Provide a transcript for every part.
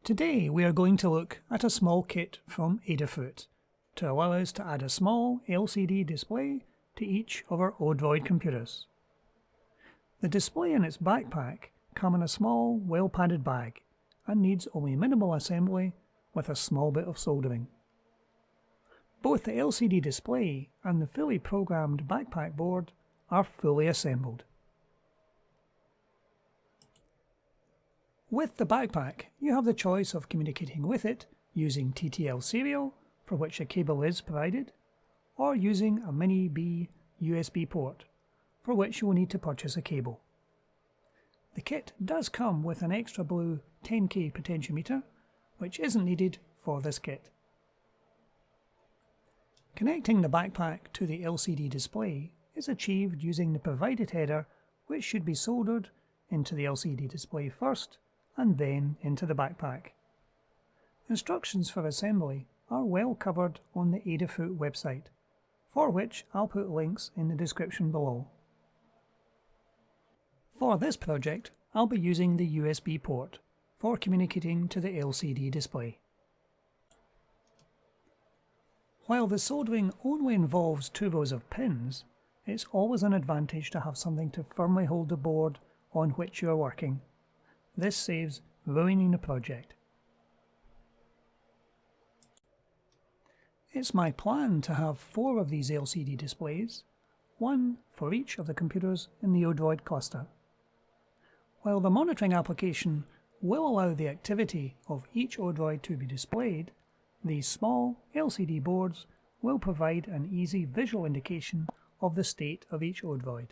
Today we are going to look at a small kit from Odroid to allow us to add a small LCD display to each of our Odroid computers. The display and its backpack come in a small, well-padded bag and needs only minimal assembly with a small bit of soldering. Both the LCD display and the fully programmed backpack board are fully assembled. With the backpack, you have the choice of communicating with it using TTL serial, for which a cable is provided, or using a mini B USB port, for which you will need to purchase a cable. The kit does come with an extra blue 10K potentiometer, which isn't needed for this kit. Connecting the backpack to the LCD display is achieved using the provided header, which should be soldered into the LCD display first and then into the backpack. Instructions for assembly are well covered on the Odroid website, for which I'll put links in the description below. For this project, I'll be using the USB port for communicating to the LCD display. While the soldering only involves 2 rows of pins, it's always an advantage to have something to firmly hold the board on which you are working. This saves ruining the project. It's my plan to have 4 of these LCD displays, 1 for each of the computers in the Odroid cluster. While the monitoring application will allow the activity of each Odroid to be displayed, these small LCD boards will provide an easy visual indication of the state of each Odroid.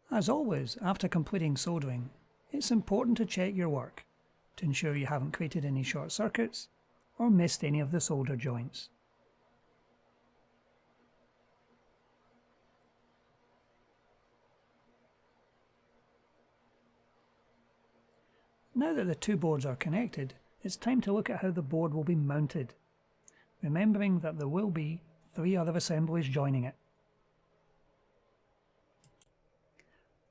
As always, after completing soldering, it's important to check your work to ensure you haven't created any short circuits or missed any of the solder joints. Now that the 2 boards are connected, it's time to look at how the board will be mounted, remembering that there will be 3 other assemblies joining it.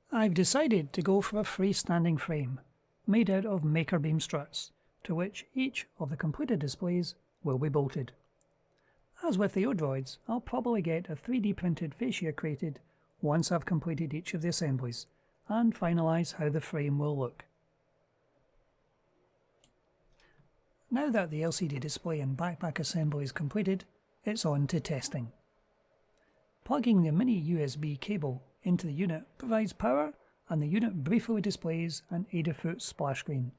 I've decided to go for a freestanding frame made out of maker beam struts, to which each of the completed displays will be bolted. As with the Odroids, I'll probably get a 3D printed fascia created once I've completed each of the assemblies and finalise how the frame will look. Now that the LCD display and backpack assembly is completed, it's on to testing. Plugging the mini USB cable into the unit provides power, and the unit briefly displays an Odroid splash screen,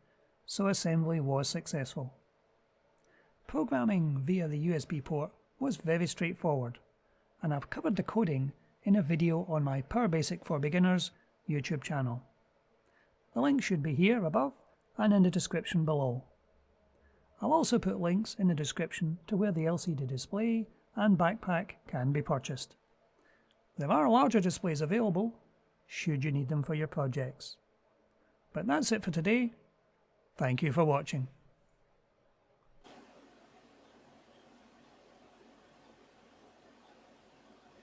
so assembly was successful. Programming via the USB port was very straightforward, and I've covered the coding in a video on my Power Basic for Beginners YouTube channel. The link should be here above and in the description below. I'll also put links in the description to where the LCD display and backpack can be purchased. There are larger displays available, should you need them for your projects. But that's it for today. Thank you for watching.